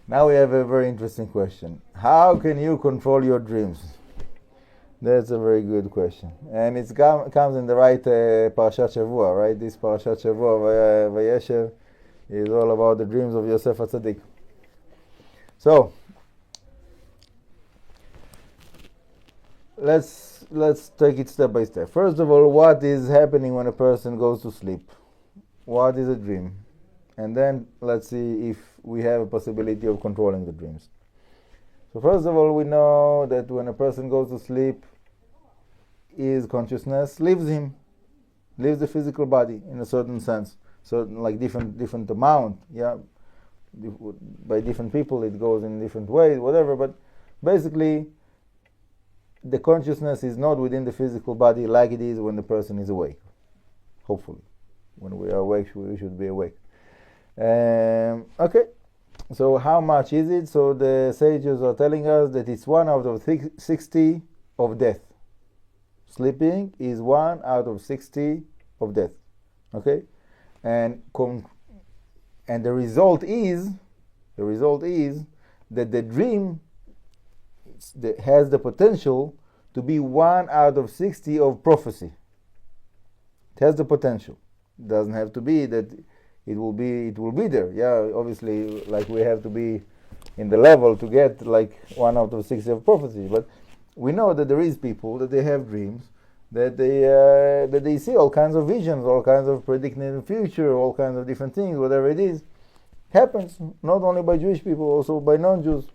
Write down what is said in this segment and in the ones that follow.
Now we have a very interesting question. How can you control your dreams? That's a very good question. And it comes in the right Parashat Shavua, right? This Parashat Shavua, Vayeshev, is all about the dreams of Yosef HaTzadik. So, let's take it step by step. First of all, what is happening when a person goes to sleep? What is a dream? And then let's see if we have a possibility of controlling the dreams. So first of all, we know that when a person goes to sleep, his consciousness leaves him, leaves the physical body in a certain sense, certain like different amount, yeah. By different people, it goes in different ways, whatever. But basically, the consciousness is not within the physical body like it is when the person is awake. Hopefully, when we are awake, we should be awake. Okay, so how much is it? So the sages are telling us that it's 1 out of 60 of death. Sleeping is 1 out of 60 of death. Okay, and the result is that the dream has the potential to be 1 out of 60 of prophecy. It has the potential. It doesn't have to be that. It will be there. Yeah, obviously, like we have to be in the level to get like 1 out of 60 of prophecy. But we know that there is people that they have dreams, that they see all kinds of visions, all kinds of predicting the future, all kinds of different things, whatever it is, happens not only by Jewish people, also by non-Jews.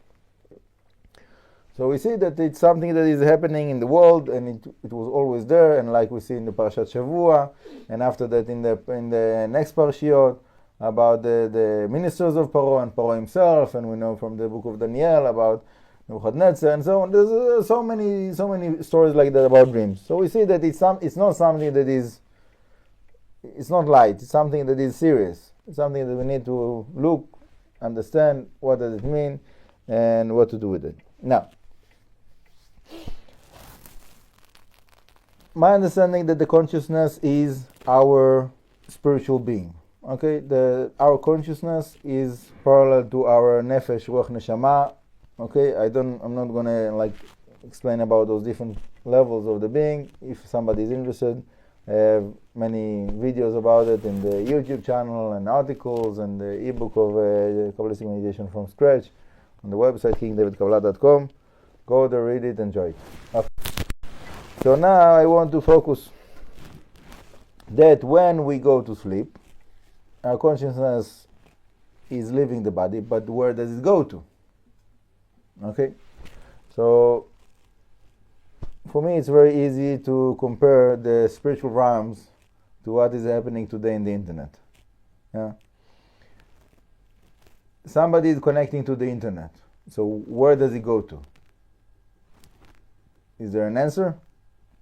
So we see that it's something that is happening in the world, and it was always there, and like we see in the Parashat Shavua, and after that in the next Parashiot, about the ministers of Paro and Paro himself, and we know from the book of Daniel about Nebuchadnezzar and so on. There's so many stories like that about dreams. So we see that it's not something that is, it's not light, it's something that is serious. It's something that we need to look, understand what does it mean, and what to do with it. Now, my understanding that the consciousness is our spiritual being. Okay, our consciousness is parallel to our Néfesh, Ruach, Neshama. Okay, I'm not gonna like explain about those different levels of the being. If somebody is interested, I have many videos about it in the YouTube channel and articles and the ebook of Kabbalistic Meditation from Scratch on the website kingdavidkabbalah.com. Go there, read it, enjoy it. Okay. So now I want to focus that when we go to sleep, our consciousness is leaving the body, but where does it go to? Okay, so for me it's very easy to compare the spiritual realms to what is happening today in the internet. Yeah, somebody is connecting to the internet, so where does it go to? Is there an answer?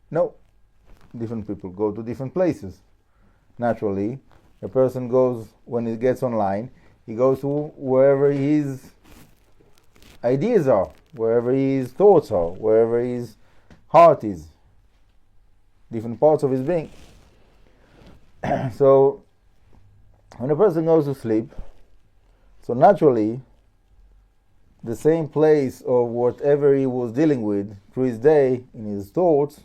No. Different people go to different places. Naturally, a person goes, when he gets online, he goes to wherever his ideas are, wherever his thoughts are, wherever his heart is, different parts of his being. So, when a person goes to sleep, so naturally, the same place of whatever he was dealing with through his day, in his thoughts,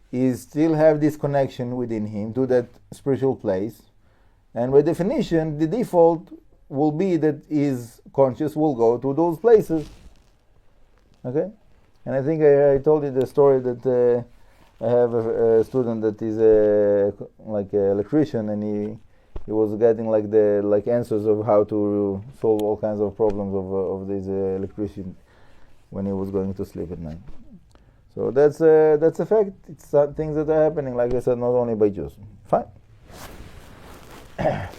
he still have this connection within him to that spiritual place, and by definition the default will be that his conscious will go to those places. Okay, and I think I told you the story that I have a student that is like an electrician, and he was getting like answers of how to solve all kinds of problems of this electrician when he was going to sleep at night. So that's a fact. It's things that are happening, like I said, not only by Jews. Fine.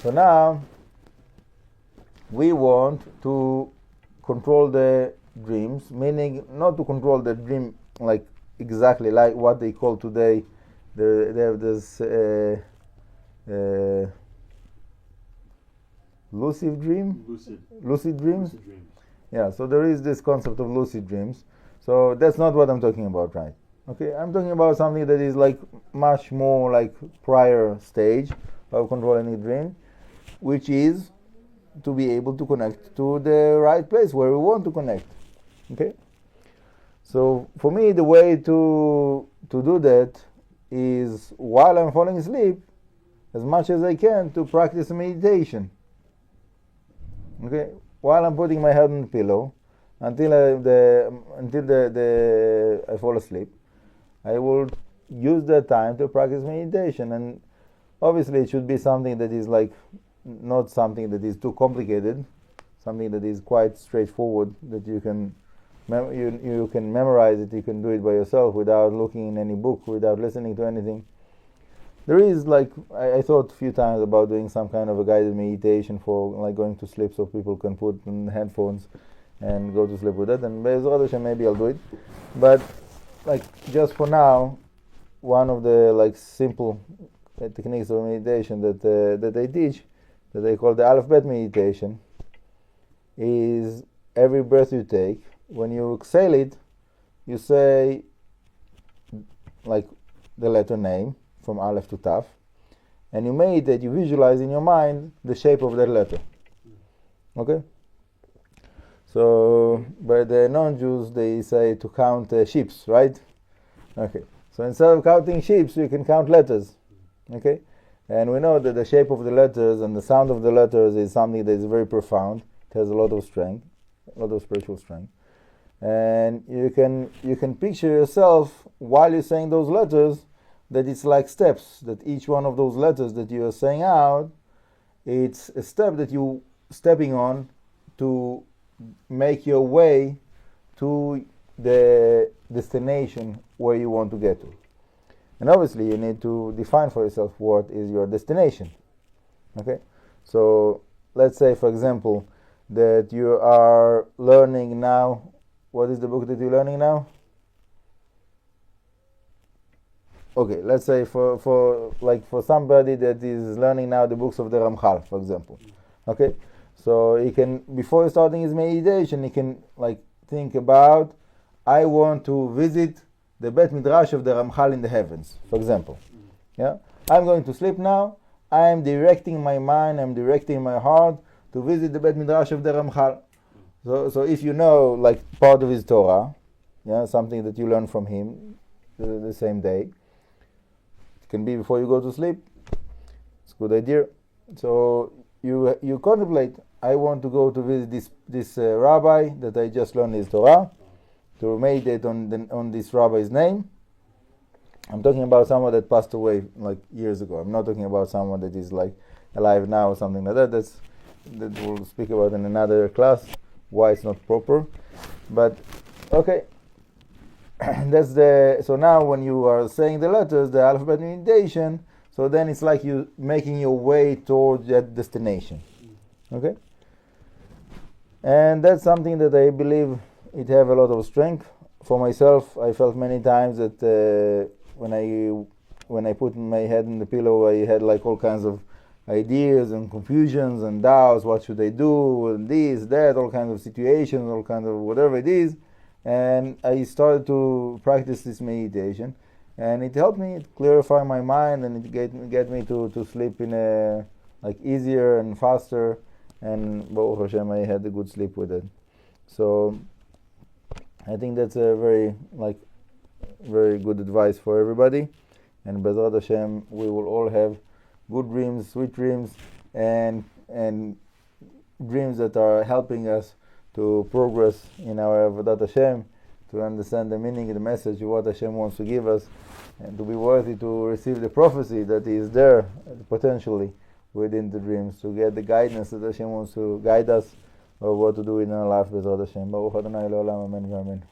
So now we want to control the dreams, meaning not to control the dream like exactly like what they call today. They have this lucid dream. Lucid dreams. Lucid dreams. Yeah. So there is this concept of lucid dreams. So that's not what I'm talking about, right? Okay, I'm talking about something that is like much more like prior stage of controlling the dream, which is to be able to connect to the right place where we want to connect. Okay? So for me, the way to do that is, while I'm falling asleep, as much as I can, to practice meditation. Okay? While I'm putting my head on the pillow, until I fall asleep, I will use that time to practice meditation. And obviously it should be something that is like not something that is too complicated, something that is quite straightforward, that you can you can memorize it, you can do it by yourself without looking in any book, without listening to anything. There is, like, I thought a few times about doing some kind of a guided meditation for like going to sleep, so people can put in headphones and go to sleep with it, and Be'ezrat Hashem, maybe I'll do it. But like, just for now, one of the like simple techniques of meditation that I teach, that I call the alphabet meditation, is every breath you take, when you exhale it, you say like the letter name from Aleph to Taf, and you meditate, you visualize in your mind the shape of that letter. Okay? So by the non-Jews, they say to count sheep, right? Okay. So instead of counting sheep, you can count letters. Okay? And we know that the shape of the letters and the sound of the letters is something that is very profound. It has a lot of strength, a lot of spiritual strength. And you can picture yourself while you're saying those letters, that it's like steps, that each one of those letters that you are saying out, it's a step that you stepping on to make your way to the destination where you want to get to. And obviously you need to define for yourself what is your destination. Okay? So let's say, for example, that you are learning now. What is the book that you're learning now? Okay, let's say for somebody that is learning now the books of the Ramchal, for example. Okay? So he can, before starting his meditation, he can like think about, I want to visit the Bet Midrash of the Ramchal in the heavens, for example. Yeah? I'm going to sleep now. I'm directing my mind, I'm directing my heart to visit the Bet Midrash of the Ramchal. So if you know like part of his Torah, yeah, something that you learn from him the same day, it can be before you go to sleep. It's a good idea. So you contemplate, I want to go to visit this rabbi that I just learned his Torah, to meditate on this rabbi's name. I'm talking about someone that passed away like years ago. I'm not talking about someone that is like alive now or something like that. That we'll speak about in another class, why it's not proper. But okay, so now when you are saying the letters, the alphabet meditation, so then it's like you making your way towards that destination. Okay? And that's something that I believe it have a lot of strength. For myself, I felt many times that when I put my head in the pillow, I had like all kinds of ideas and confusions and doubts. What should I do? And this, that, all kinds of situations, all kinds of whatever it is. And I started to practice this meditation, and it helped me clarify my mind, and it get me to sleep in a like easier and faster. And Baruch Hashem, I had a good sleep with it. So I think that's a very good advice for everybody. And Be'ezrat Hashem, we will all have good dreams, sweet dreams, and dreams that are helping us to progress in our Avodat Hashem, to understand the meaning and the message of what Hashem wants to give us, and to be worthy to receive the prophecy that is there potentially within the dreams, to get the guidance that Hashem wants to guide us, or what to do in our life. Be'ezrat Hashem. Baruch Adonai Le'olam, amen v'amen.